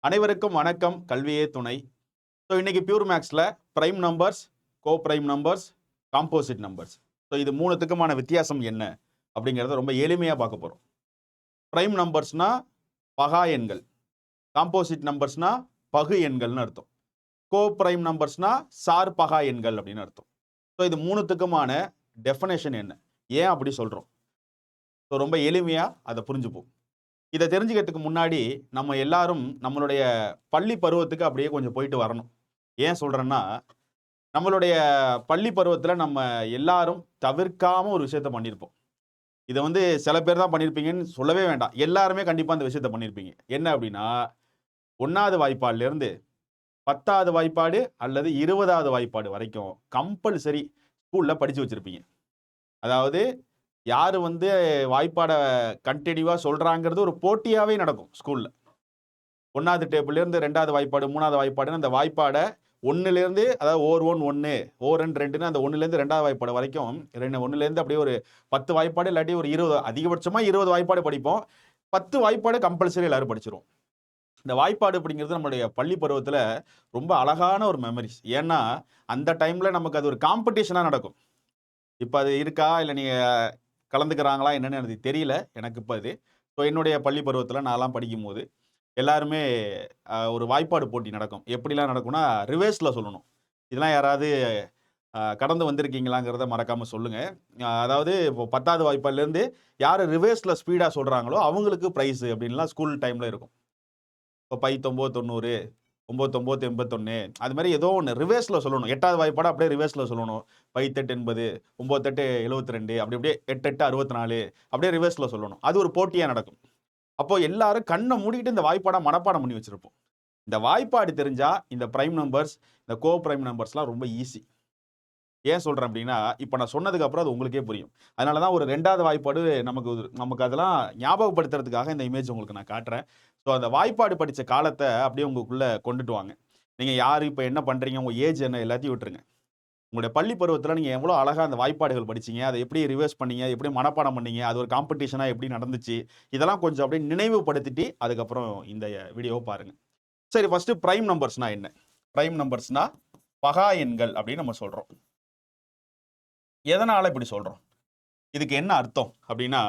அனைவருக்கும் வணக்கம். கல்வியே துணை. இன்னைக்கு பியூர் மேக்ஸில் பிரைம் நம்பர்ஸ், கோ பிரைம் நம்பர்ஸ், காம்போசிட் நம்பர்ஸ், இது மூணுத்துக்குமான வித்தியாசம் என்ன அப்படிங்கிறத ரொம்ப எளிமையாக பார்க்க போகிறோம். பிரைம் நம்பர்ஸ்னா பகா எண்கள், காம்போசிட் நம்பர்ஸ்னா பகு எண்கள்னு அர்த்தம், கோ பிரைம் நம்பர்ஸ்னா சார் பகா எண்கள் அப்படின்னு அர்த்தம். இது மூணுத்துக்குமான டெஃபினேஷன் என்ன, ஏன் அப்படி சொல்கிறோம், ரொம்ப எளிமையாக அதை புரிஞ்சுப்போம். இதை தெரிஞ்சுக்கிறதுக்கு முன்னாடி நம்ம எல்லாரும் நம்மளுடைய பள்ளி பருவத்துக்கு அப்படியே கொஞ்சம் போயிட்டு வரணும். ஏன் சொல்கிறேன்னா, நம்மளுடைய பள்ளி பருவத்தில் நம்ம எல்லாரும் தவிர்க்காமல் ஒரு விஷயத்த பண்ணியிருப்போம். இதை சில பேர் தான் பண்ணியிருப்பீங்கன்னு சொல்லவே வேண்டாம், எல்லாருமே கண்டிப்பாக அந்த விஷயத்த பண்ணியிருப்பீங்க. என்ன அப்படின்னா, 1வது வாய்ப்பாடுலேருந்து 10வது வாய்ப்பாடு அல்லது 20வது வாய்ப்பாடு வரைக்கும் கம்பல்சரி ஸ்கூலில் படித்து வச்சுருப்பீங்க. அதாவது யார் வாய்ப்பாடை கண்டினியூவாக சொல்கிறாங்கிறது ஒரு போட்டியாகவே நடக்கும் ஸ்கூலில். 1வது டேபிள்லேருந்து 2வது வாய்ப்பாடு, 3வது வாய்ப்பாடுன்னு அந்த வாய்ப்பாடை 1லேருந்து, அதாவது ஓர் 1 1, ஓர் 2 2ன்னு அந்த 1லேருந்து 2வது வாய்ப்பாடு வரைக்கும் 1லேருந்து அப்படியே ஒரு 10 வாய்ப்பாடு, இல்லாட்டி ஒரு 20, அதிகபட்சமாக 20 வாய்ப்பாடு படிப்போம். 10 வாய்ப்பாடு கம்பல்சரி எல்லாரும் படிச்சிருவோம். இந்த வாய்ப்பாடு அப்படிங்கிறது நம்மளுடைய பள்ளி பருவத்தில் ரொம்ப அழகான ஒரு மெமரிஸ். ஏன்னா அந்த டைமில் நமக்கு அது ஒரு காம்படிஷனாக நடக்கும். இப்போ அது இருக்கா இல்லை நீங்கள் கலந்துக்கிறாங்களா என்னன்னு எனக்கு தெரியல. எனக்கு இப்போ இது என்னுடைய பள்ளி பருவத்தில் நான்லாம் படிக்கும்போது எல்லாருமே ஒரு வாய்ப்பாடு போட்டி நடக்கும். எப்படிலாம் நடக்கும்னா, ரிவேர்ஸில் சொல்லணும். இதெல்லாம் யாராவது கடந்து வந்திருக்கீங்களாங்கிறத மறக்காமல் சொல்லுங்கள். அதாவது இப்போ 10வது வாய்ப்பாடுலேருந்து யார் ரிவேர்ஸில் ஸ்பீடாக சொல்கிறாங்களோ அவங்களுக்கு ப்ரைஸு அப்படின்லாம் ஸ்கூல் டைமில் இருக்கும். இப்போ 9 90, 99 81, அது மாதிரி ஏதோ ஒன்று ரிவேர்ஸில் சொல்லணும். 8வது வாய்ப்பாடு அப்படியே ரிவேர்ஸில் சொல்லணும். 8 80, 9 72, அப்படி அப்படியே 8 64 அப்படியே ரிவேர்ஸில் சொல்லணும். அது ஒரு போட்டியாக நடக்கும். அப்போ எல்லாரும் கண்ணை மூடிட்டு இந்த வாய்ப்பாடை மனப்பாடம் பண்ணி வச்சிருப்போம். இந்த வாய்ப்பாடு தெரிஞ்சா இந்த பிரைம் நம்பர்ஸ், இந்த கோ பிரைம் நம்பர்ஸ்லாம் ரொம்ப ஈஸி. ஏன் சொல்கிறேன் அப்படின்னா, இப்போ நான் சொன்னதுக்கு அப்புறம் அது உங்களுக்கே புரியும். அதனால தான் ஒரு 2வது வாய்ப்பாடு நமக்கு அதெல்லாம் ஞாபகப்படுத்துறதுக்காக இந்த இமேஜ் உங்களுக்கு நான் காட்டுறேன். அந்த வாய்ப்பாடு படித்த காலத்தை அப்படியே உங்களுக்குள்ளே கொண்டுட்டு வாங்க. நீங்கள் யார், இப்போ என்ன பண்ணுறீங்க, உங்கள் ஏஜ் என்ன, எல்லாத்தையும் விட்டுருங்க. உங்களுடைய பள்ளி பருவத்தில் நீங்கள் எவ்வளோ அழகாக அந்த வாய்ப்பாடுகள் படிச்சீங்க, அதை எப்படி ரிவர்ஸ் பண்ணீங்க, எப்படி மனப்பாடம் பண்ணீங்க, அது ஒரு காம்படிஷனாக எப்படி நடந்துச்சு, இதெல்லாம் கொஞ்சம் அப்படியே நினைவுபடுத்திட்டு அதுக்கப்புறம் இந்த வீடியோவை பாருங்கள். சரி, ஃபஸ்ட்டு பிரைம் நம்பர்ஸ்னா என்ன? பிரைம் நம்பர்ஸ்னா பகா எண்கள் அப்படின்னு நம்ம சொல்கிறோம். எதனால் இப்படி சொல்கிறோம், இதுக்கு என்ன அர்த்தம் அப்படின்னா,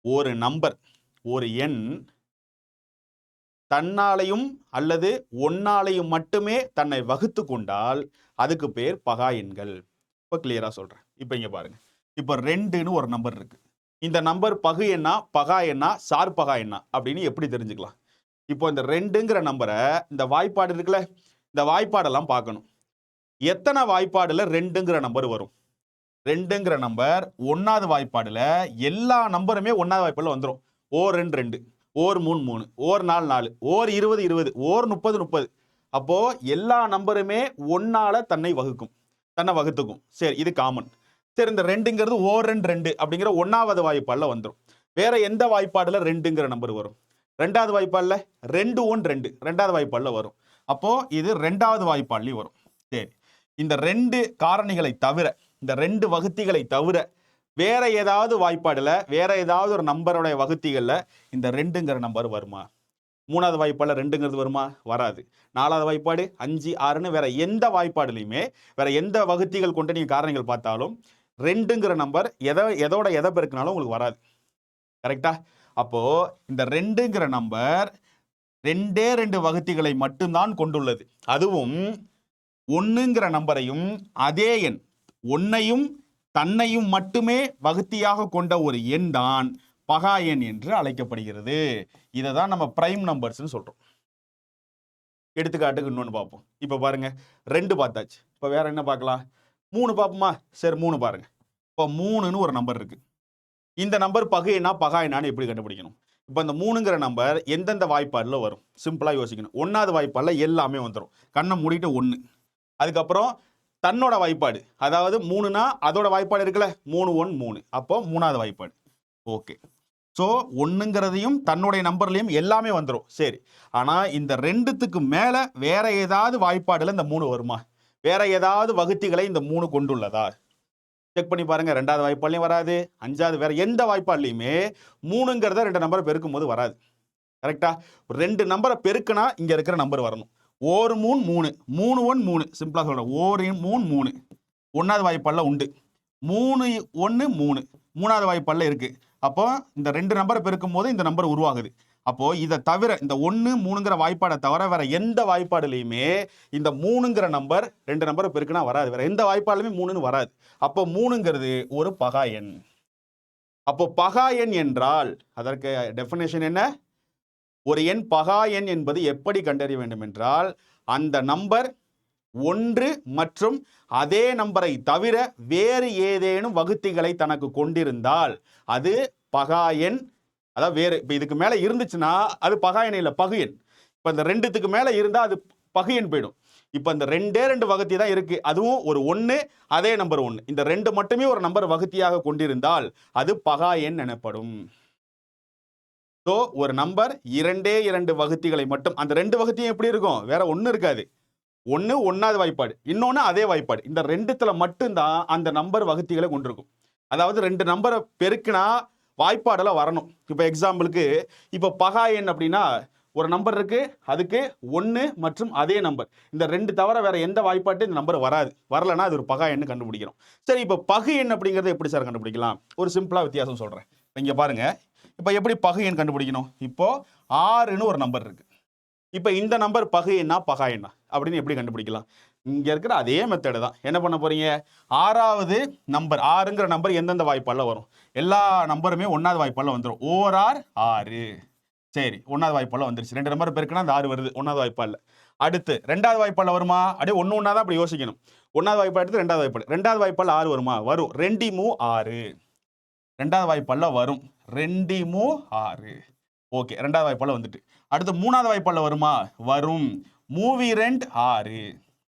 ஒரு நம்பர், ஒரு எண் தன்னாலையும் அல்லது ஒன்னாலையும் மட்டுமே தன்னை வகுத்து கொண்டால் அதுக்கு பேர் பகா எண்கள். இப்போ கிளியரா சொல்றேன். இப்போ இங்க பாருங்க, இப்போ 2ன்னு ஒரு நம்பர் இருக்கு. இந்த நம்பர் பகு எண்ணா, பகா எண்ணா, சார் பகா எண்ணா அப்படின்னு எப்படி தெரிஞ்சுக்கலாம்? இப்போ இந்த 2ங்கிற நம்பரை, இந்த வாய்ப்பாடு இருக்குல்ல, இந்த வாய்ப்பாடெல்லாம் பார்க்கணும். எத்தனை வாய்ப்பாடுல 2ங்கிற நம்பர் வரும்? 2ங்கிற நம்பர் 1வது வாய்ப்பாடுல எல்லா நம்பருமே 1வது வாய்ப்பாடுல வந்துடும். ஓர் 2 2, ஓர் 3 3, ஓர் 4 4, ஓர் 20 20, ஓர் 30 30. அப்போ எல்லா நம்பருமே 1ஆல தன்னை வகுத்துக்கும். சரி, இது காமன். சரி, இந்த 2ங்கிறது ஓர் 2 2 அப்படிங்கிற 1வது வாய்ப்பாடுல வந்துடும். வேற எந்த வாய்ப்பாடுல 2ங்கிற நம்பர் வரும்? 2வது வாய்ப்பாடுல 2 1 2, 2வது வாய்ப்பாடுல வரும். அப்போ இது 2வது வாய்ப்பாடுலயும் வரும். சரி, இந்த 2 காரணிகளை தவிர, இந்த 2 வகுத்திகளை தவிர வேற ஏதாவது வாய்ப்பாடுல, வேற ஏதாவது ஒரு நம்பருடைய வகுத்திகள்ல இந்த 2ங்கிற நம்பர் வருமா? 3வது வாய்ப்பாடுல 2ங்கிறது வருமா? வராது. 4வது வாய்ப்பாடு, 5 6ன்னு வேற எந்த வாய்ப்பாடுலையுமே, வேற எந்த வகுத்திகள் கொண்டு நீங்க காரணிகள் பார்த்தாலும் 2ங்கிற நம்பர் எதை பெருக்கினாலும் உங்களுக்கு வராது. கரெக்டா? அப்போ இந்த 2ங்கிற நம்பர் 2 வகுத்திகளை மட்டும்தான் கொண்டுள்ளது. அதுவும் 1ங்கிற நம்பரையும் அதே எண் 1ஐயும் தன்னையும் மட்டுமே வகுத்தியாக கொண்ட ஒரு எண் தான் பகா எண் என்று அழைக்கப்படுகிறது. இதை தான் நம்ம பிரைம் நம்பர்ஸ்னு சொல்றோம். எடுத்துக்காட்டுக்கு இன்னொன்று பார்ப்போம். இப்போ பாருங்க, 2 பார்த்தாச்சு. இப்போ வேற என்ன பார்க்கலாம்? 3 பார்ப்போமா? சரி, 3 பாருங்க. இப்போ 3ன்னு ஒரு நம்பர் இருக்கு. இந்த நம்பர் பகு எண்ணா பகா எண்ணான்னு எப்படி கண்டுபிடிக்கணும்? இப்போ இந்த 3ங்கிற நம்பர் எந்தெந்த வாய்ப்பாடில் வரும்? சிம்பிளா யோசிக்கணும். 1வது வாய்ப்பாடில் எல்லாமே வந்துடும். கண்ணை மூடிட்டு 1. அதுக்கப்புறம் தன்னோட வாய்ப்பாடு, அதாவது 3னா அதோட வாய்ப்பாடு இருக்குல்ல, 3 1 3, அப்போ 3வது வாய்ப்பாடு. ஓகே, ஸோ 1ங்கிறதையும் தன்னுடைய நம்பர்லையும் எல்லாமே வந்துடும். சரி, ஆனால் இந்த 2த்துக்கு மேலே வேற ஏதாவது வாய்ப்பாடுல இந்த 3 வருமா? வேற ஏதாவது வகுத்திகளை இந்த 3 கொண்டுள்ளதா? செக் பண்ணி பாருங்க. 2வது வாய்ப்பாடுலையும் வராது, 5வது வேற எந்த வாய்ப்பாடுலையுமே 3ங்கிறத 2 நம்பரை பெருக்கும் போது வராது. கரெக்டா? 2 நம்பரை பெருக்கினா இங்க இருக்கிற நம்பர் வரணும். ஓர் 3 3 3 1 3 சிம்பிளா சொல்றேன். ஓர் 3 3 ஒன்னாவது வாய்ப்பாடுல உண்டு. 3 1 3 மூணாவது வாய்ப்பாடுல இருக்கு. அப்போ இந்த 2 நம்பரை பெருக்கும் போது இந்த நம்பர் உருவாகுது. அப்போ இதை தவிர இந்த 1 3ங்கிற வாய்ப்பாடை தவிர வேற எந்த வாய்ப்பாடுலையுமே இந்த 3ங்கிற நம்பர் 2 நம்பரை பெருக்கினா வராது. வேற எந்த வாய்ப்பாடுலையுமே 3ன்னு வராது. அப்போ 3ங்கிறது ஒரு பகா எண். அப்போ பகா எண் என்றால் அதற்கு டெஃபினேஷன் என்ன? ஒரு எண் பகா எண் என்பது எப்படி கண்டறிய வேண்டும் என்றால், அந்த நம்பர் 1 மற்றும் அதே நம்பரை தவிர வேறு ஏதேனும் வகுத்திகளை தனக்கு கொண்டிருந்தால் அது பகா எண். அதாவது வேறு இப்போ இதுக்கு மேலே இருந்துச்சுன்னா அது பகா எண் இல்லை, பகு எண். இப்போ இந்த 2த்துக்கு மேலே இருந்தால் அது பகு எண் போயிடும். இப்போ இந்த 2 வகுத்தி தான் இருக்கு, அதுவும் ஒரு 1 அதே நம்பர் 1, இந்த 2 மட்டுமே ஒரு நம்பர் வகுத்தியாக கொண்டிருந்தால் அது பகா எண் எனப்படும். ஸோ ஒரு நம்பர் 2 வகுத்திகளை மட்டும், அந்த 2 வகுத்தியும் எப்படி இருக்கும்? வேற ஒன்றும் இருக்காது. ஒன்று ஒன்றாவது வாய்ப்பாடு, இன்னொன்று அதே வாய்ப்பாடு. இந்த 2த்துல மட்டும்தான் அந்த நம்பர் வகுத்திகளை கொண்டிருக்கும். அதாவது 2 நம்பரை பெருக்கினா வாய்ப்பாடெல்லாம் வரணும். இப்போ எக்ஸாம்பிளுக்கு இப்போ பகா எண் அப்படின்னா ஒரு நம்பர் இருக்கு, அதுக்கு 1 மற்றும் அதே நம்பர், இந்த 2 தவிர வேற எந்த வாய்ப்பாட்டு இந்த நம்பர் வராது. வரலன்னா அது ஒரு பகா எண்ணு கண்டுபிடிக்கிறோம். சரி, இப்போ பகு எண் அப்படிங்கிறத எப்படி சார் கண்டுபிடிக்கலாம்? ஒரு சிம்பிளா வித்தியாசம் சொல்றேன். இங்க பாருங்க, இப்போ எப்படி பகு எண் கண்டுபிடிக்கணும்? இப்போ 6ன்னு ஒரு நம்பர் இருக்கு. இப்போ இந்த நம்பர் பகு எண்ணா பகா எண்ணா அப்படின்னு எப்படி கண்டுபிடிக்கலாம்? இங்க இருக்கிற அதே மெத்தடு தான். என்ன பண்ண போறீங்க? 6வது நம்பர், 6ங்கிற நம்பர் எந்தெந்த வாய்ப்பாடுல வரும்? எல்லா நம்பருமே 1வது வாய்ப்பாடுல வந்துடும். ஓர் 6. சரி, 1வது வாய்ப்பாடுல வந்துருச்சு. 2 நம்பர் பெருக்குனா அந்த 6 வருது 1வது வாய்ப்பாடுல. அடுத்து 2வது வாய்ப்பாடுல வருமா? அப்படியே ஒன்று ஒன்றா தான் அப்படி யோசிக்கணும். 1வது வாய்ப்பாடு எடுத்து 2வது வாய்ப்பாடு, 2வது வாய்ப்பாடுல 6 வருமா? வரும். 2 6. 2வது வாய்ப்பாடுல வரும் 2 6. ஓகே, 2வது வாய்ப்பாடுல வந்துட்டு. அடுத்து 3வது வாய்ப்பாடுல வருமா? வரும். 3 2 6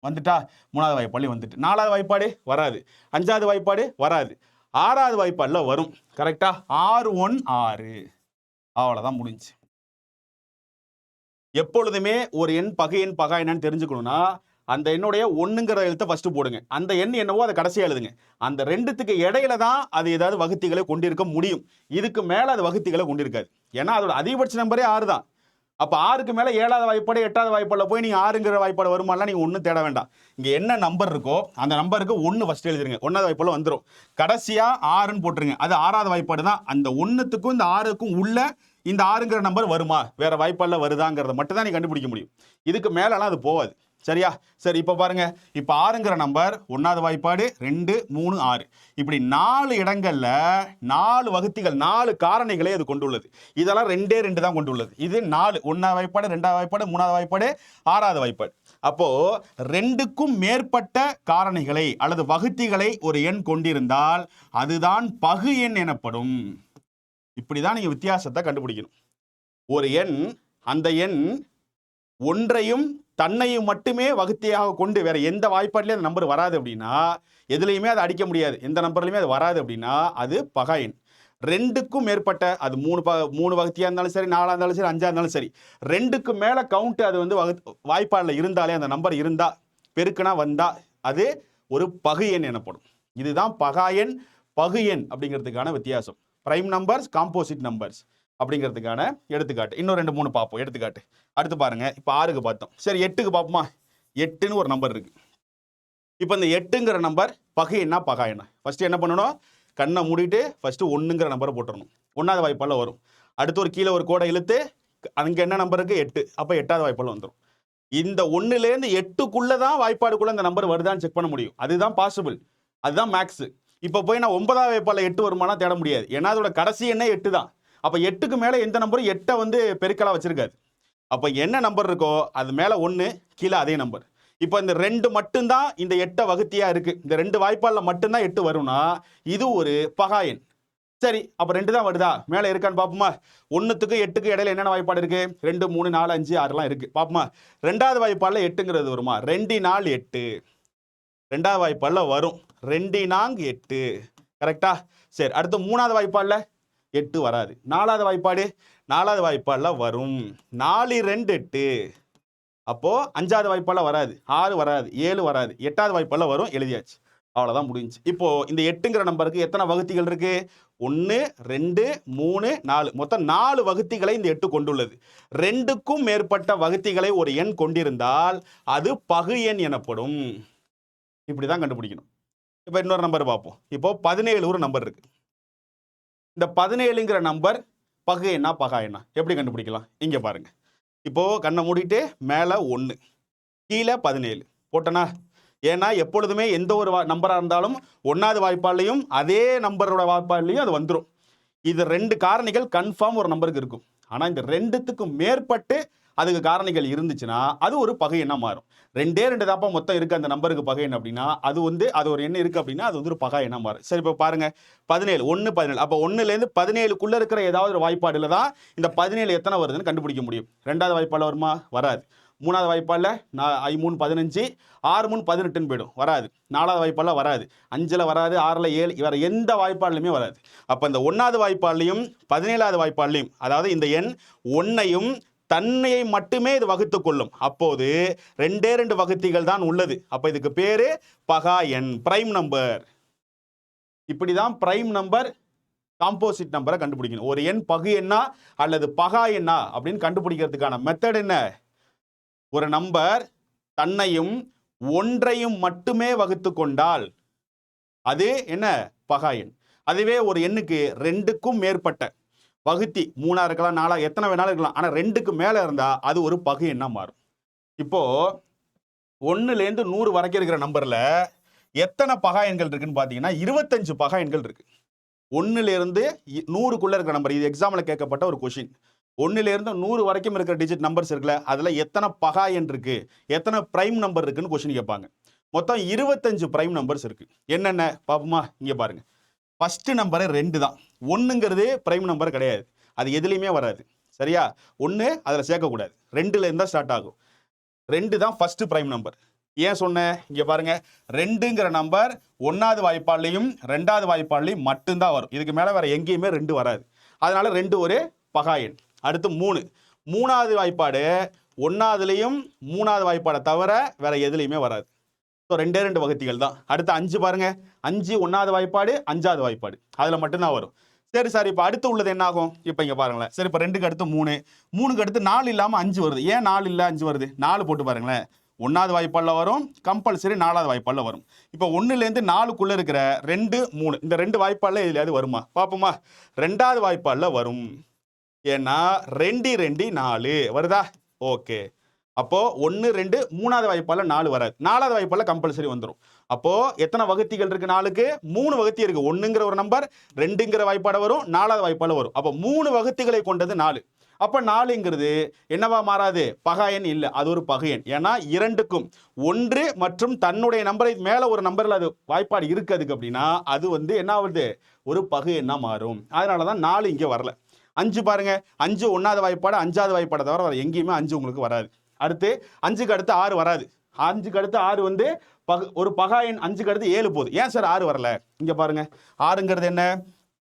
வந்துட்டா, 3வது வாய்ப்பாடு வந்துட்டு. 4வது வாய்ப்பாடு வராது. 5வது வாய்ப்பாடு வராது. 6வது வாய்ப்பாடுல வரும். கரெக்டா? 6 1 6. அவ்வளவுதான், முடிஞ்சு. எப்பொழுதுமே ஒரு எண் பகு எண் பகா எண்ணான்னு தெரிஞ்சுக்கணும்னா அந்த எண்ணுடைய 1ங்கிற எழுத்தை ஃபர்ஸ்ட் போடுங்க. அந்த எண் என்னவோ அதை கடைசியா எழுதுங்க. அந்த 2த்துக்கு இடையில தான் அது ஏதாவது வகுத்திகளை கொண்டிருக்க முடியும். இதுக்கு மேல அது வகுத்திகளை கொண்டிருக்காது. ஏன்னா அதோட அதிகபட்ச நம்பரே 6 தான். அப்போ 6க்கு மேலே 7வது வாய்ப்பாடு 8வது வாய்ப்பாடில் போய் நீங்கள் 6ங்கிற வாய்ப்பாடு வருமானலாம் நீங்கள் ஒன்றும் தேட வேண்டாம். இங்கே என்ன நம்பர் இருக்கோ அந்த நம்பருக்கு 1 ஃபஸ்ட்டு எழுதிருங்க. 1வது வாய்ப்பாடில் வந்துடும். கடைசியாக 6ன்னு போட்டுருங்க. அது 6வது வாய்ப்பாடு தான். அந்த 1த்துக்கும் இந்த 6க்கும் உள்ள இந்த 6ங்கிற நம்பர் வருமா, வேற வாய்ப்பாடில் வருதாங்கிறத மட்டும் தான் நீ கண்டுபிடிக்க முடியும். இதுக்கு மேலலாம் அது போகாது. சரியா? சரி, இப்போ பாருங்க, இப்போ 6ங்கிற நம்பர் 1வது வாய்ப்பாடு 2 3 6 இப்படி 4 இடங்கள்ல 4 வகுத்திகள் 4 காரணிகளை அது கொண்டுள்ளது. இதெல்லாம் 2 தான் கொண்டுள்ளது. இது 4, 1வது வாய்ப்பாடு 2வது வாய்ப்பாடு 3வது வாய்ப்பாடு 6வது வாய்ப்பாடு. அப்போ 2க்கும் மேற்பட்ட காரணிகளை அல்லது வகுத்திகளை ஒரு எண் கொண்டிருந்தால் அதுதான் பகு எண் எனப்படும். இப்படிதான் நீங்க வித்தியாசத்தை கண்டுபிடிக்கணும். ஒரு எண், அந்த எண் ஒன்றையும் தன்னையும் மட்டுமே வகுத்தியாக கொண்டு வேற எந்த வாய்ப்பாட்டிலையும் அந்த நம்பர் வராது அப்படின்னா, எதுலையுமே அதை அடிக்க முடியாது, எந்த நம்பர்லையுமே அது வராது அப்படின்னா அது பகா எண். 2க்கும் மேற்பட்ட, அது 3 வகுத்தியாக இருந்தாலும் சரி, 4 இருந்தாலும் சரி, 5 இருந்தாலும் சரி, 2க்கு மேலே கவுண்ட் அது வந்து வாய்ப்பாடில் இருந்தாலே, அந்த நம்பர் இருந்தா பெருக்குனா வந்தா அது ஒரு பகு எண் எனப்படும். இதுதான் பகா எண் பகு எண் அப்படிங்கிறதுக்கான வித்தியாசம். பிரைம் நம்பர்ஸ், காம்போசிட் நம்பர்ஸ் அப்படிங்கிறதுக்கான எடுத்துக்காட்டு. இன்னும் 2 3 பார்ப்போம் எடுத்துக்காட்டு. அடுத்து பாருங்க, இப்போ 6க்கு பார்த்தோம். சரி, 8க்கு பார்ப்போமா? 8ன்னு ஒரு நம்பர் இருக்கு. இப்போ இந்த 8ங்கிற நம்பர் பகு எண்ணா பகா எண்ணா? ஃபர்ஸ்ட் என்ன பண்ணணும்? கண்ணை மூடிட்டு ஃபர்ஸ்ட் 1ங்கிற நம்பரை போட்டுறணும். 1வது வாய்ப்பாடில் வரும். அடுத்து ஒரு கீழே ஒரு கோடை இழுத்து அங்கே என்ன நம்பர் இருக்கு? 8. அப்போ 8வது வாய்ப்பாடில் வந்துடும். இந்த 1லேருந்து 8க்குள்ளே தான் வாய்ப்பாடுக்குள்ளே இந்த நம்பர் வருதான்னு செக் பண்ண முடியும். அதுதான் பாசிபிள், அதுதான் மேக்ஸ். இப்போ போய் நான் 9வது வாய்ப்பாடில் 8 வருமானா தேட முடியாது. ஏன்னா அதோட கடைசி எண்ணே 8 தான். அப்போ 8க்கு மேலே எந்த நம்பரும் 8 வந்து பெருக்கலாக வச்சிருக்காது. அப்போ என்ன நம்பர் இருக்கோ அது மேலே 1, கீழே அதே நம்பர். இப்போ இந்த 2 மட்டும்தான் இந்த 8 வகுத்தியா இருக்கு. இந்த 2 வாய்ப்பாடில் மட்டும்தான் 8 வரும்னா இது ஒரு பகா எண். சரி, அப்போ 2 தான் வருதா? மேலே இருக்கான்னு பார்ப்போமா? 1த்துக்கு 8க்கு இடையில என்னென்ன வாய்ப்பாடு இருக்கு? 2 3 4 5 6லாம் இருக்கு. பார்ப்போமா? 2வது வாய்ப்பாடில் 8ங்கிறது வருமா? 2 4 8. 2வது வாய்ப்பாடில் வரும். 2 4 8. கரெக்டா? சரி, அடுத்து 3வது வாய்ப்பாடில் 8 வராது. 4வது வாய்ப்பாடு 4வது வாய்ப்பாடில் வரும். 4 2 8. அப்போ 5வது வாய்ப்பாடில் வராது, 6 வராது, 7 வராது, 8வது வாய்ப்பாடில் வரும். எழுதியாச்சு. அவ்வளோதான், முடிஞ்சு. இப்போ இந்த 8ங்கிற நம்பருக்கு எத்தனை வகுத்திகள் இருக்கு? 1 2 3 4 மொத்தம் 4 வகுத்திகளை இந்த 8 கொண்டுள்ளது. 2க்கும் மேற்பட்ட வகுத்திகளை ஒரு எண் கொண்டிருந்தால் அது பகு எண் எனப்படும். இப்படிதான் கண்டுபிடிக்கணும். இப்போ இன்னொரு நம்பர் பார்ப்போம். இப்போ 17 ஒரு நம்பர் இருக்கு. இந்த 17ங்கிற நம்பர் பகு எண்ணா பகா எண்ணா எப்படி கண்டுபிடிக்கலாம்? இங்க பாருங்க. இப்போ கண்ணை மூடிட்டு மேலே 1 கீழே 17 போட்டனா? ஏன்னா எப்பொழுதுமே எந்த ஒரு நம்பராக இருந்தாலும் 1வது வாய்ப்பாலையும் அதே நம்பரோட வாய்ப்பாலையும் அது வந்துடும். இது 2 காரணிகள் கன்ஃபார்ம் ஒரு நம்பருக்கு இருக்கும். ஆனால் இந்த 2த்துக்கும் மேற்பட்டு அதுக்கு காரணிகள் இருந்துச்சுன்னா அது ஒரு பகை எண்ணா மாறும். 2 தாப்பா மொத்தம் இருக்கு அந்த நம்பருக்கு பகை எண் அப்படின்னா அது ஒரு எண்ணம் இருக்கு அப்படின்னா அது ஒரு பகா எண்ணா மாறும். சரி, இப்போ பாருங்க 17 1 17. அப்போ 1லேருந்து 17க்குள்ள இருக்கிற ஏதாவது ஒரு வாய்ப்பாடுல தான் இந்த 17 எத்தனை வருதுன்னு கண்டுபிடிக்க முடியும். 2வது வாய்ப்பாடு வருமா? வராது. 3வது வாய்ப்பாடில் 3 15 6 3 18 போயிடும், வராது. 4வது வாய்ப்பாடில் வராது, 5ல் வராது, 6ல் 7, வேற எந்த வாய்ப்பாடுலையுமே வராது. அப்போ இந்த 1வது வாய்ப்பாடுலையும் 17வது வாய்ப்பாடுலையும் அதாவது இந்த எண் 1ஐயும் தன்னையை மட்டுமே இது வகுத்து கொள்ளும். அப்போது 2 வகுத்திகள் தான் உள்ளது. அப்போ இதுக்கு பேரு பகா எண், பிரைம் நம்பர். இப்படிதான் பிரைம் நம்பர் காம்போசிட் நம்பரை கண்டுபிடிக்கணும். ஒரு எண் பகு எண்ணா அல்லது பகா எண்ணா அப்படின்னு கண்டுபிடிக்கிறதுக்கான மெத்தட் என்ன? ஒரு நம்பர் தன்னையும் ஒன்றையும் மட்டுமே வகுத்து கொண்டால் அது என்ன? பகா எண். அதுவே ஒரு எண்ணுக்கு 2க்கும் மேற்பட்ட வகுத்தி 3 இருக்கலாம், 4 எத்தனை வேணாலும் இருக்கலாம், ஆனால் 2க்கு மேலே இருந்தால் அது ஒரு பகு எண்ணா மாறும். இப்போ 1லேருந்து 100 வரைக்கும் இருக்கிற நம்பரில் எத்தனை பகா எண்கள் இருக்குன்னு பார்த்தீங்கன்னா 25 பகா எண்கள் இருக்கு. 1லேருந்து 100க்குள்ள இருக்கிற நம்பர், இது எக்ஸாமில் கேட்கப்பட்ட ஒரு கொஷின். 1லேருந்து 100 வரைக்கும் இருக்கிற டிஜிட் நம்பர்ஸ் இருக்குல்ல, அதில் எத்தனை பகா எண் இருக்கு, எத்தனை பிரைம் நம்பர் இருக்குன்னு கொஷின் கேட்பாங்க. மொத்தம் 25 பிரைம் நம்பர்ஸ் இருக்கு. என்னென்ன பாப்போமா? இங்கே பாருங்க. ஃபர்ஸ்ட் நம்பர் 2 தான். 1ங்கிறது பிரைம் நம்பர் கிடையாது, அது எதுலையுமே வராது. சரியா? 1 அதில் சேர்க்கக்கூடாது, 2ல இருந்தால் ஸ்டார்ட் ஆகும். 2 தான் ஃபர்ஸ்ட் பிரைம் நம்பர். ஏன் சொன்னேன்? இங்கே பாருங்க, 2ங்கிற நம்பர் 1வது வாய்ப்பாடுலையும் 2வது வாய்ப்பாடுலையும் மட்டும்தான் வரும். இதுக்கு மேலே வேற எங்கேயுமே 2 வராது. அதனால 2 ஒரு பகா எண். அடுத்து 3வது வாய்ப்பாடு 1வதுலையும் 3வது வாய்ப்பாடை தவிர வேற எதுலையுமே வராது. ஸோ 2 வகுத்திகள் தான். அடுத்து 5 பாருங்க, 5 1வது வாய்ப்பாடு 5வது வாய்ப்பாடு அதில் மட்டும்தான் வரும். சரி சார், இப்போ அடுத்து உள்ளது என்ன ஆகும்? இப்போ இங்கே பாருங்களேன். சரி, இப்போ 2க்கு அடுத்து 3, 3க்கு அடுத்து 4 இல்லாமல் 5 வருது. ஏன் 4 இல்லை 5 வருது? 4 போட்டு பாருங்களேன். 1வது வாய்ப்பாடில் வரும், கம்பல்சரி 4வது வாய்ப்பாடில் வரும். இப்போ 1லேருந்து 4க்குள்ளே இருக்கிற 2 3 இந்த 2 வாய்ப்பாடில் எதுலையாவது வருமா? பார்ப்போமா? 2வது வாய்ப்பாடில் வரும். ஏன்னா 2 2 4 வருதா? ஓகே. அப்போ 1 2 3வது வாய்ப்பாடில் 4 வராது, 4வது வாய்ப்பாடில் கம்பல்சரி வந்துடும். அப்போ எத்தனை வகுத்திகள் இருக்கு? 4க்கு 3 வகுத்தி இருக்கு. 1ங்கிற ஒரு நம்பர் 2ங்கிற வாய்ப்பாடு வரும், 4வது வாய்ப்பாடு வரும். அப்போ 3 வகுத்திகளை கொண்டது 4. அப்போ 4ங்கிறது என்னவா மாறாது? பகா எண் இல்லை, அது ஒரு பகு எண். ஏன்னா 2க்கும் 1 மற்றும் தன்னுடைய நம்பரை மேலே ஒரு நம்பரில் அது வாய்ப்பாடு இருக்குதுக்கு அப்படின்னா அது என்ன ஆகுது? ஒரு பகு எண்ணா மாறும். அதனால தான் 4 இங்கே வரல. 5 பாருங்க, 5 1வது வாய்ப்பாடு 5வது வாய்ப்பாடை தவிர வர எங்கேயுமே 5 உங்களுக்கு வராது. அடுத்து 5க்கு அடுத்து 6 வராது. 5க்கு அடுத்து 6 ஒரு பகா எண். 5க்கு அடுத்து 7 போகுது. ஏன் சார் 6 வரல? இங்கே பாருங்க, 6ங்கிறது என்ன?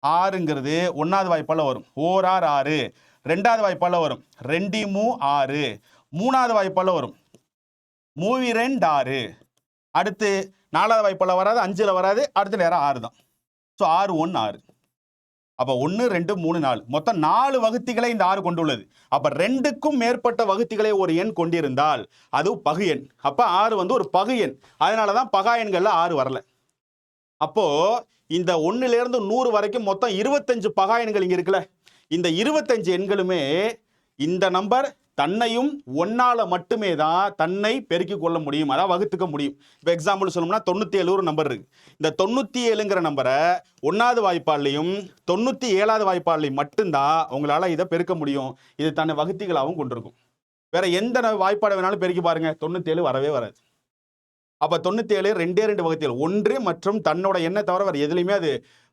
6ங்கிறது 1வது வாய்ப்பாடில் வரும், 1 6 6. 2வது வாய்ப்பாடில் வரும், 2 3 6. 3வது வாய்ப்பாடில் வரும், 3 2 6. அடுத்து 4வது வாய்ப்பாடில் வராது, 5ல் வராது. அடுத்து நேரம் 6 தான். ஸோ 6 1 6. அப்போ 1 2 3 4 மொத்தம் 4 வகுத்திகளை இந்த 6 கொண்டுள்ளது. அப்போ 2க்கும் மேற்பட்ட வகுத்திகளை ஒரு எண் கொண்டிருந்தால் அது பகு எண். அப்போ 6 ஒரு பகு எண். அதனால தான் பகா எண்கள்ல 6 வரல. அப்போ இந்த 1லேருந்து 100 வரைக்கும் மொத்தம் 25 பகா எண்கள் இங்கே இருக்குல்ல, இந்த 25 எண்களுமே இந்த நம்பர் தன்னையும் 1ஆல மட்டுமே தான் தன்னை பெருக்கிக் கொள்ள முடியும், அதாவது வகுத்துக்க முடியும். இப்போ எக்ஸாம்பிள் சொல்லணும்னா 97 ஒரு நம்பர் இருக்கு. இந்த 97ங்கிற நம்பரை 1வது வாய்ப்பாடுலையும் 97வது வாய்ப்பாடுலையும் மட்டும்தான் உங்களால் இதை பெருக்க முடியும். இது தன்னை வகுத்திகளாகவும் கொண்டிருக்கும். வேற எந்த வாய்ப்பாடு வேணாலும் பெருக்கி பாருங்க, 97 வரவே வராது. அப்போ 97 2 வகுத்திகள், 1 மற்றும் தன்னோட எண்ணை தவிர வேற எதுலையுமே அது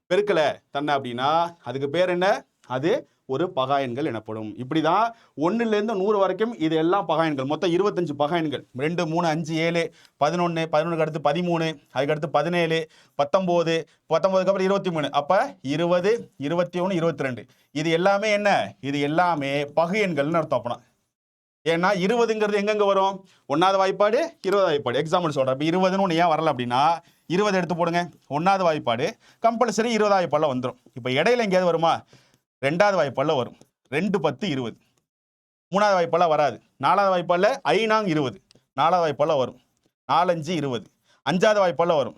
பெருக்கல தன்னை அப்படின்னா அதுக்கு பேர் என்ன? அது ஒரு பகா எண்கள் எனப்படும். இப்படிதான் 1லேருந்து 100 வரைக்கும் இது எல்லாம் பகா எண்கள். மொத்தம் 25 பகா எண்கள். 2 3 5 7 11, 11க்கு அடுத்து 13, அதுக்கடுத்து 17, 19, 19க்கு அப்புறம் 23. அப்போ 20 21 22 இது எல்லாமே என்ன? இது எல்லாமே பகு எண்கள்னு அர்த்தம். அப்பனா ஏன்னா 20ங்கிறது எங்கெங்க வரும்? 1வது வாய்ப்பாடு 20வது வாய்ப்பாடு. எக்ஸாம்பிள் சொல்கிறேன். இப்போ 20ன்னு ஒன்று ஏன் வரல அப்படின்னா 20 எடுத்து போடுங்க. 1வது வாய்ப்பாடு கம்பல்சரி 20வது வாய்ப்பாடில் வந்துடும். இப்போ இடையில எங்கேயாவது வருமா? 2வது வாய்ப்பாடில் வரும். 2 10 20. 3வது வாய்ப்பாடில் வராது. 4வது வாய்ப்பாடில் ஐநாங் 20. 4வது வாய்ப்பாடில் வரும். 4 5 20. 5வது வாய்ப்பாடில் வரும்.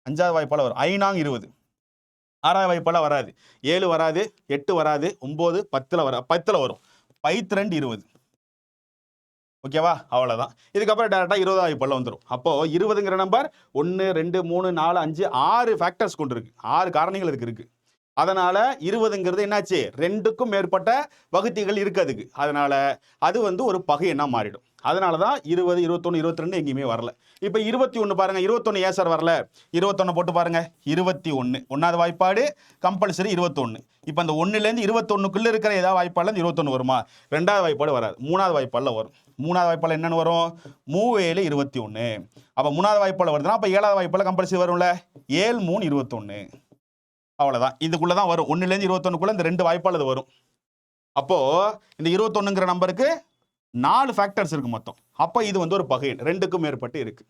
5வது வாய்ப்பாடில் வரும். ஐநாங் 20. 6வது வாய்ப்பாடில் வராது. 7 வராது. 8 வராது. 9 10ல் வரும். 5 2 20. ஓகேவா? அவ்வளோதான். இதுக்கப்புறம் டேரெக்டாக 20வது வாய்ப்பாடில் வந்துடும். அப்போது 20ங்கிற நம்பர் 1 2 3 4 5 6 ஃபேக்டர்ஸ் கொண்டு இருக்கு. 6 காரணிகள் இருக்கு. அதனால 20ங்கிறது என்னாச்சு? 2க்கும் மேற்பட்ட வகுத்திகள் இருக்கு அதுக்கு. அதனால அது வந்து ஒரு பகை எண்ணா மாறிடும். அதனால தான் 20 21 22 எங்கேயுமே வரல. இப்போ 21 பாருங்க. 21 ஏன் சார் வரல? 21 போட்டு பாருங்க. 21 1வது வாய்ப்பாடு கம்பல்சரி 21. இப்போ அந்த 1லேருந்து 21க்குள்ள இருக்கிற ஏதாவது வாய்ப்பாடில் 21 வருமா? 2வது வாய்ப்பாடு வராது. 3வது வாய்ப்பாடில் வரும். 3வது வாய்ப்பாடில் என்னென்னு வரும்? 3 7 21. அப்போ 3வது வாய்ப்பாடில் வருதுன்னா அப்போ 7வது வாய்ப்பாடில் கம்பல்சரி வரும்ல. 7 3 21. அவ்வளோதான். இதுக்குள்ளே தான் வரும். 1லேருந்து 21க்குள்ள இந்த 2 வாய்ப்பாடு அது வரும். அப்போது இந்த 21ங்கிற நம்பருக்கு 4 ஃபேக்டர்ஸ் இருக்கு மொத்தம். அப்போ இது வந்து ஒரு பகை எண். 2க்கும் மேற்பட்டு இருக்கு.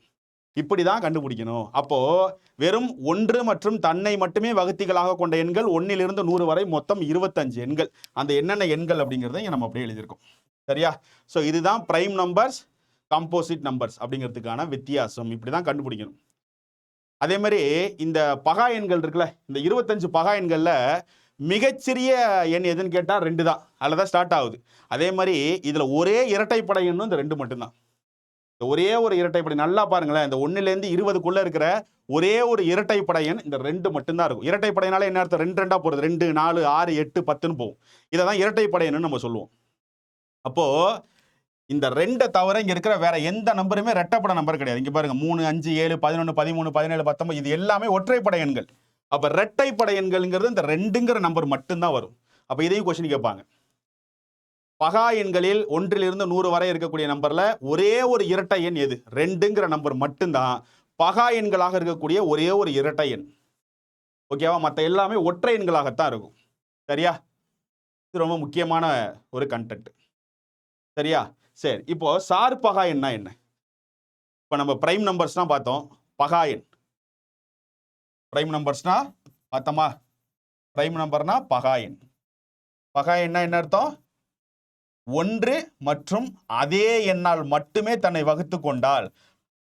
இப்படி தான் கண்டுபிடிக்கணும். அப்போ வெறும் 1 மற்றும் தன்னை மட்டுமே வகுத்திகளாக கொண்ட எண்கள் 1லிருந்து 100 வரை மொத்தம் 25 எண்கள். அந்த என்னென்ன எண்கள் அப்படிங்கிறத நம்ம அப்படியே எழுதியிருக்கோம். சரியா? ஸோ இதுதான் பிரைம் நம்பர்ஸ், காம்போசிட் நம்பர்ஸ் அப்படிங்கிறதுக்கான வித்தியாசம். இப்படி தான் கண்டுபிடிக்கணும். அதே மாதிரி இந்த பகா எண்கள் இருக்குல்ல, இந்த 25 பகா எண்களில் மிகச்சிறிய எண் எதுன்னு கேட்டால் 2 தான். அதில் தான் ஸ்டார்ட் ஆகுது. அதே மாதிரி இதில் ஒரே இரட்டைப்படை எண்ணும் இந்த 2 மட்டும்தான். இந்த ஒரே ஒரு இரட்டைப்படை நல்லா பாருங்களேன். இந்த 1லேருந்து 20க்குள்ள இருக்கிற ஒரே ஒரு இரட்டைப்படை எண் இந்த 2 மட்டும்தான் இருக்கும். இரட்டைப்படையினால என்ன அர்த்தம்? 2 2 போகிறது. 2 4 6 8 10ன்னு போகும். இதை தான் இரட்டைப்படை எண்ணுன்னு நம்ம சொல்லுவோம். அப்போது இந்த 2 தவிர இங்கே இருக்கிற வேற எந்த நம்பருமே ரெட்டைப்படை நம்பர் கிடையாது. இங்கே பாருங்க 3 5 7 11 13 17 19 இது எல்லாமே ஒற்றைப்படை எண்கள். அப்போ ரெட்டைப்படை எண்கள்ங்கிறது இந்த 2ங்கிற நம்பர் மட்டும்தான் வரும். அப்போ இதையும் கொஸ்டின் கேட்பாங்க. பகா எண்களில் 1லிருந்து 100 வரை இருக்கக்கூடிய நம்பர்ல ஒரே ஒரு இரட்டை எண் எது? 2ங்கிற நம்பர் மட்டும்தான் பகா எண்களாக இருக்கக்கூடிய ஒரே ஒரு இரட்டை எண். ஓகேவா? மற்ற எல்லாமே ஒற்றை எண்களாகத்தான் இருக்கும். சரியா? இது ரொம்ப முக்கியமான ஒரு கண்டென்ட். சரியா? சரி, இப்போ சார் பகா எண்ணா என்ன? இப்போ நம்ம பிரைம் நம்பர்ஸ்னா பார்த்தோம். பகா எண் பிரைம் நம்பர்ஸ்னா பார்த்தோமா? பிரைம் நம்பர்னா பகா எண். பகா எண்ணா என்ன அர்த்தம்? 1 மற்றும் அதே எண்ணால் மட்டுமே தன்னை வகுத்து கொண்டால்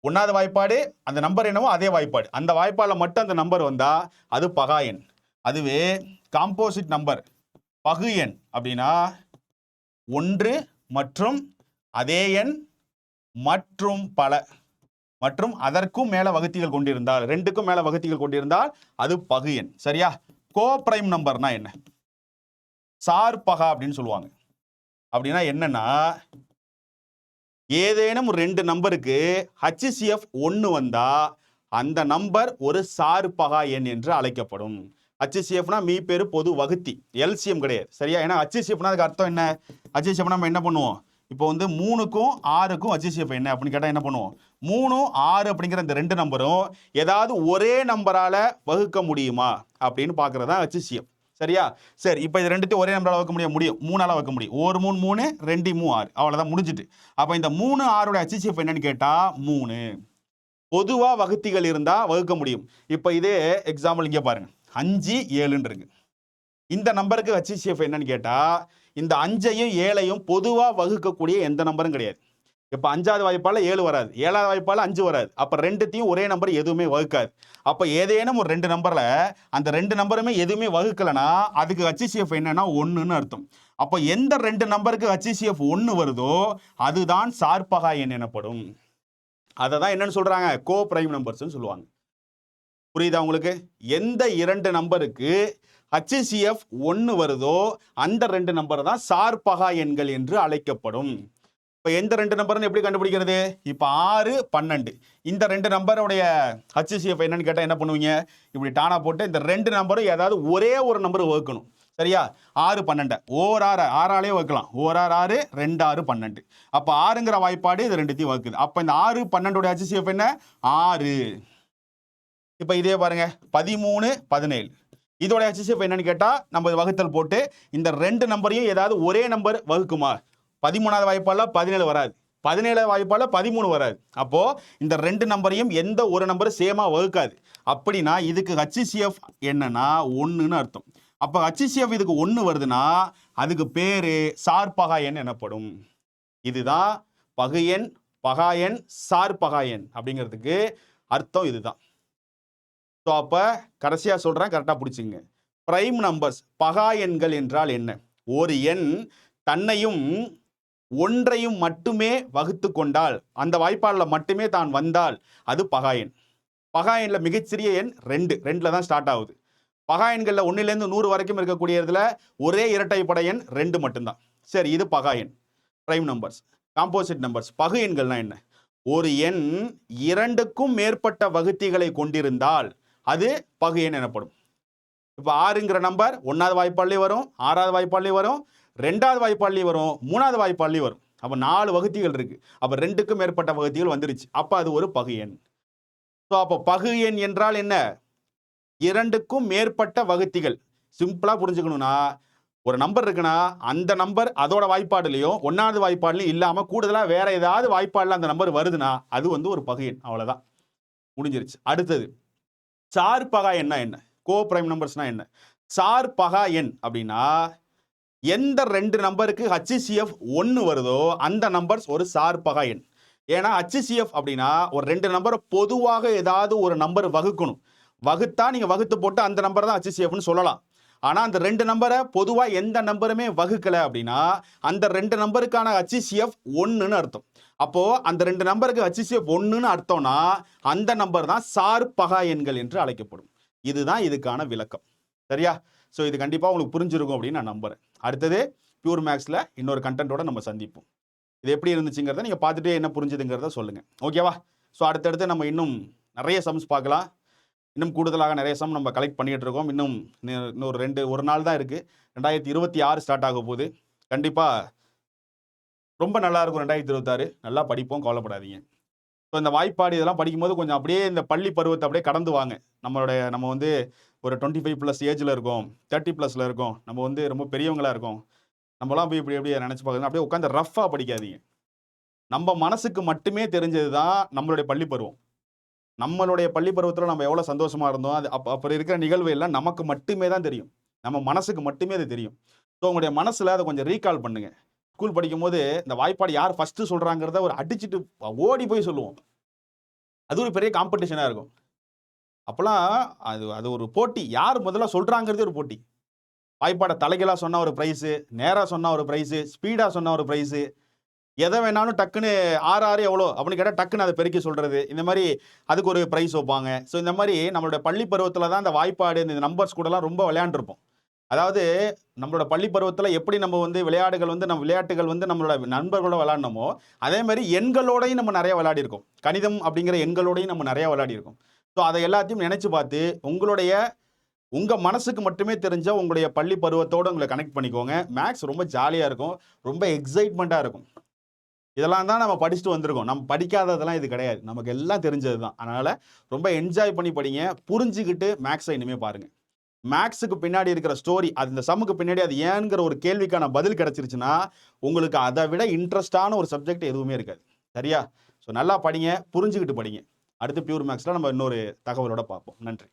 1வது வாய்ப்பாடு அந்த நம்பர் என்னவோ அதே வாய்ப்பாடு, அந்த வாய்ப்பாடில் மட்டும் அந்த நம்பர் வந்தா அது பகா எண். அதுவே காம்போசிட் நம்பர் பகு எண் அப்படின்னா 1 மற்றும் அதே எண் மற்றும் பல மற்றும் அதற்கும் மேல வகுத்திகள் கொண்டிருந்தால், 2க்கும் மேல வகுத்திகள் கொண்டிருந்தால் அது பகு எண். சரியா? கோ பிரைம் நம்பர்னா என்ன? சார் பகா அப்படின்னு சொல்லுவாங்க. அப்படின்னா என்னன்னா, ஏதேனும் 2 நம்பருக்கு HCF 1 வந்தா அந்த நம்பர் ஒரு சார் பகா எண் என்று அழைக்கப்படும். HCFனா மீப்பெரு பொது வகுத்தி, LCM கிடையாது. சரியா? ஏன்னா HCFனா அதுக்கு அர்த்தம் என்ன? HCF நம்ம என்ன பண்ணுவோம்? இப்போ வந்து 3க்கும் 6க்கும் HCF என்ன அப்படின்னு கேட்டால் என்ன பண்ணுவோம்? 3 6 அப்படிங்கிற இந்த 2 நம்பரும் ஏதாவது ஒரே நம்பரால வகுக்க முடியுமா அப்படின்னு பார்க்கறது தான் HCF. சரியா? சரி, இப்போ இது 2த்தையும் ஒரே நம்பரால் வகுக்க முடியும். 3ஆல் வகுக்க முடியும். 1 3 3 2 3 6 அவ்வளோதான், முடிஞ்சிட்டு. அப்போ இந்த 3 6 HCF என்னன்னு கேட்டால் 3. பொதுவாக வகுத்திகள் இருந்தால் வகுக்க முடியும். இப்போ இதே எக்ஸாம்பிள் இங்கே பாருங்க, 5 7ன்னு இருக்கு. இந்த நம்பருக்கு HCF என்னன்னு கேட்டால் இந்த 5ஐயும் 7ஐயும் பொதுவாக வகுக்கக்கூடிய எந்த நம்பரும் கிடையாது. இப்போ 5வது வாய்ப்பால் 7 வராது, 7வது வாய்ப்பால் 5 வராது. அப்போ 2த்தையும் ஒரே நம்பர் எதுவுமே வகுக்காது. அப்போ ஏதேனும் ஒரு 2 நம்பரில் அந்த 2 நம்பருமே எதுவுமே வகுக்கலைன்னா அதுக்கு HCF என்னன்னா 1ன்னு அர்த்தம். அப்போ எந்த 2 நம்பருக்கு HCF 1 வருதோ அதுதான் சார்பகா எண் எனப்படும். அதை தான் என்னன்னு சொல்றாங்க? கோ பிரைம் நம்பர்ஸ்ன்னு சொல்லுவாங்க. புரியுதா உங்களுக்கு? எந்த 2 நம்பருக்கு HCF 1 வருதோ அந்த 2 நம்பர் தான் சார்பகா எண்கள் என்று அழைக்கப்படும். இப்போ எந்த 2 நம்பர்னு எப்படி கண்டுபிடிக்கிறது? இப்போ 6 12 இந்த 2 நம்பருடைய HCF என்னன்னு கேட்டால் என்ன பண்ணுவீங்க? இப்படி டானா போட்டு இந்த 2 நம்பரும் ஏதாவது ஒரே ஒரு நம்பர் வகுக்கணும். சரியா? 6 12 ஓர் 6 6ஆலே வகுக்கலாம். ஓர் 6 6 2 6 12. அப்போ 6ங்கிற வாய்ப்பாடு இது 2த்தையும் வகுக்குது. அப்போ இந்த 6 12 HCF என்ன? 6. இப்போ இதே பாருங்க 13 17 இதோட HCF என்னன்னு கேட்டால் நம்ம வகுத்தல் போட்டு இந்த 2 நம்பரையும் ஏதாவது ஒரே நம்பர் வகுக்குமா? 13வது வாய்ப்பால 17 வராது. 17 வாய்ப்பால 13 வராது. அப்போ இந்த ரெண்டு நம்பரையும் எந்த ஒரு நம்பரும் சேமா வகுக்காது. அப்படின்னா இதுக்கு HCF என்னன்னா 1ன்னு அர்த்தம். அப்ப HCF இதுக்கு 1 வருதுன்னா அதுக்கு பேரு சார்பகா எண் எனப்படும். இதுதான் பகு எண், பகா எண், சார்பகா எண் அப்படிங்கிறதுக்கு அர்த்தம் இதுதான். ஸோ அப்ப கடைசியா சொல்றேன், கரெக்டா பிடிச்சிங்க. பிரைம் நம்பர்ஸ் பகா எண்கள் என்றால் என்ன? ஒரு எண் தன்னையும் ஒன்றையும் மட்டுமே வகுத்து கொண்டால், அந்த வாய்ப்பாடில் மட்டுமே தான் வந்தால் அது பகா எண். பகா எண்ணில் மிகச்சிறிய எண் 2, 2ல் தான் ஸ்டார்ட் ஆகுது. பகா எண்களில் 1லேருந்து 100 வரைக்கும் இருக்கக்கூடியதுல ஒரே இரட்டைப்படை எண் 2 மட்டும்தான். சரி, இது பகா எண். Prime numbers. காம்போசிட் நம்பர்ஸ் பகு எண்கள்னா என்ன? ஒரு எண் 2க்கும் மேற்பட்ட வகுத்திகளை கொண்டிருந்தால் அது பகு எண் எனப்படும். இப்போ 6ங்கிற நம்பர் 1வது வாய்ப்பாடிலே வரும், 6வது வாய்ப்பாடிலே வரும், 2வது வாய்ப்பாடிலையும் வரும், 3வது வாய்ப்பாடிலையும் வரும். அப்போ 4 வகுத்திகள் இருக்கு. அப்போ 2க்கும் மேற்பட்ட வகுத்திகள் வந்துருச்சு. அப்போ அது ஒரு பகு எண். ஸோ அப்போ பகு எண் என்றால் என்ன? 2க்கும் மேற்பட்ட வகுத்திகள். சிம்பிளா புரிஞ்சுக்கணும்னா, ஒரு நம்பர் இருக்குன்னா அந்த நம்பர் அதோட வாய்ப்பாடுலையும் 1வது வாய்ப்பாடுலையும் இல்லாம கூடுதலா வேற ஏதாவது வாய்ப்பாடுல அந்த நம்பர் வருதுன்னா அது வந்து ஒரு பகு எண். அவ்வளவுதான், முடிஞ்சிருச்சு. அடுத்தது சார்பகா எண்ணா என்ன? கோ பிரைம் நம்பர்ஸ்னா என்ன? சார்பகா எண் அப்படின்னா எந்த 2 நம்பருக்கு HCF 1 வருதோ அந்த நம்பர்ஸ் ஒரு சார்பகா எண். ஏன்னா HCF அப்படின்னா ஒரு 2 நம்பரை பொதுவாக ஏதாவது ஒரு நம்பர் வகுக்கணும். வகுத்தா நீங்க வகுத்து போட்டு அந்த நம்பர் தான் HCFன்னு சொல்லலாம். ஆனா அந்த 2 நம்பரை பொதுவா எந்த நம்பருமே வகுக்கல அப்படின்னா அந்த 2 நம்பருக்கான HCF 1ன்னு அர்த்தம். அப்போ அந்த 2 நம்பருக்கு HCF 1ன்னு அர்த்தம்னா அந்த நம்பர் தான் சார்பகா எண்கள் என்று அழைக்கப்படும். இதுதான் இதுக்கான விளக்கம். சரியா? ஸோ இது கண்டிப்பாக உங்களுக்கு புரிஞ்சிருக்கும் அப்படின்னு நான் நம்புறேன். அடுத்தது பியூர் மேக்ஸில் இன்னொரு கண்டென்ட்டோட நம்ம சந்திப்போம். இது எப்படி இருந்துச்சுங்கிறத நீங்கள் பார்த்துட்டு என்ன புரிஞ்சுதுங்கிறத சொல்லுங்கள். ஓகேவா? ஸோ அடுத்தடுத்து நம்ம இன்னும் நிறைய சம்ஸ் பார்க்கலாம். இன்னும் கூடுதலாக நிறைய சம் நம்ம கலெக்ட் பண்ணிகிட்டு இருக்கோம். இன்னொரு ஒரு நாள் தான் இருக்குது. 2026 ஸ்டார்ட் ஆக போகுது. கண்டிப்பாக ரொம்ப நல்லா இருக்கும். 2026 நல்லா படிப்போம், கவலைப்படாதீங்க. ஸோ இந்த வாய்ப்பாடு இதெல்லாம் படிக்கும்போது கொஞ்சம் அப்படியே இந்த பள்ளி பருவத்தை அப்படியே கடந்து வாங்க. நம்ம வந்து ஒரு 25+ ஏஜில் இருக்கோம், 30+ல இருக்கோம், நம்ம வந்து ரொம்ப பெரியவங்களாக இருக்கோம். நம்மளாம் போய் இப்படி எப்படி நினச்சி பார்க்குறது, அப்படியே உட்காந்து ரஃப்பாக படிக்காதீங்க. நம்ம மனசுக்கு மட்டுமே தெரிஞ்சது தான் நம்மளுடைய பள்ளி பருவம். நம்மளுடைய பள்ளி பருவத்தில் நம்ம எவ்வளோ சந்தோஷமாக இருந்தோம், அது அப்புறம் இருக்கிற நிகழ்வு எல்லாம் நமக்கு மட்டுமே தான் தெரியும். நம்ம மனசுக்கு மட்டுமே அது தெரியும். ஸோ உங்களுடைய மனசில் அதை கொஞ்சம் ரீகால் பண்ணுங்கள். ஸ்கூல் படிக்கும்போது இந்த வாய்ப்பாடு யார் ஃபஸ்ட்டு சொல்கிறாங்கிறத ஒரு அடிச்சுட்டு ஓடி போய் சொல்லுவோம். அது ஒரு பெரிய காம்படிஷனாக இருக்கும். அப்போலாம் அது ஒரு போட்டி. யார் முதல்ல சொல்கிறாங்கிறதே ஒரு போட்டி. வாய்ப்பாடை தலைகளாக சொன்னால் ஒரு ப்ரைஸு, நேராக சொன்னால் ஒரு ப்ரைஸு, ஸ்பீடாக சொன்னால் ஒரு ப்ரைஸு, எதை வேணாலும் டக்குன்னு 6 எவ்வளோ அப்படின்னு கேட்டால் டக்குன்னு அதை பெருக்கி சொல்கிறது, இந்த மாதிரி அதுக்கு ஒரு ப்ரைஸ் வைப்பாங்க. ஸோ இந்த மாதிரி நம்மளோட பள்ளி பருவத்தில் தான் இந்த வாய்ப்பாடு, இந்த நம்பர்ஸ் கூடலாம் ரொம்ப விளையாண்டுருப்போம். அதாவது நம்மளோட பள்ளி பருவத்தில் எப்படி நம்ம வந்து விளையாட்டுகள் வந்து நம்மளோட நண்பர்களோட விளையாடணுமோ அதே மாதிரி எண்களோடையும் நம்ம நிறைய விளையாடிருக்கோம். கணிதம் அப்படிங்கிற எண்களோடையும் நம்ம நிறைய விளையாடிருக்கோம். ஸோ அதை எல்லாத்தையும் நினைச்சு பார்த்து உங்க மனசுக்கு மட்டுமே தெரிஞ்ச உங்களுடைய பள்ளி பருவத்தோடு உங்களை கனெக்ட் பண்ணிக்கோங்க. மேக்ஸ் ரொம்ப ஜாலியாக இருக்கும், ரொம்ப எக்ஸைட்மெண்ட்டாக இருக்கும். இதெல்லாம் தான் நம்ம படிச்சுட்டு வந்திருக்கோம். நம்ம படிக்காததெல்லாம் இது கிடையாது, நமக்கு எல்லாம் தெரிஞ்சது தான். அதனால் ரொம்ப என்ஜாய் பண்ணி படிங்க, புரிஞ்சுக்கிட்டு மேக்ஸை இனிமேல் பாருங்கள். மேக்ஸுக்கு பின்னாடி இருக்கிற ஸ்டோரி, அது இந்த சம்முக்கு பின்னாடி அது ஏன்ங்கிற ஒரு கேள்விக்கான பதில் கிடைச்சிருச்சுன்னா உங்களுக்கு அதை விட இன்ட்ரெஸ்டான ஒரு சப்ஜெக்ட் எதுவுமே இருக்காது. சரியா? ஸோ நல்லா படிங்க, புரிஞ்சுக்கிட்டு படிங்க. அடுத்து பியூர் மேக்ஸில் நம்ம இன்னொரு தகவலோட பார்ப்போம். நன்றி.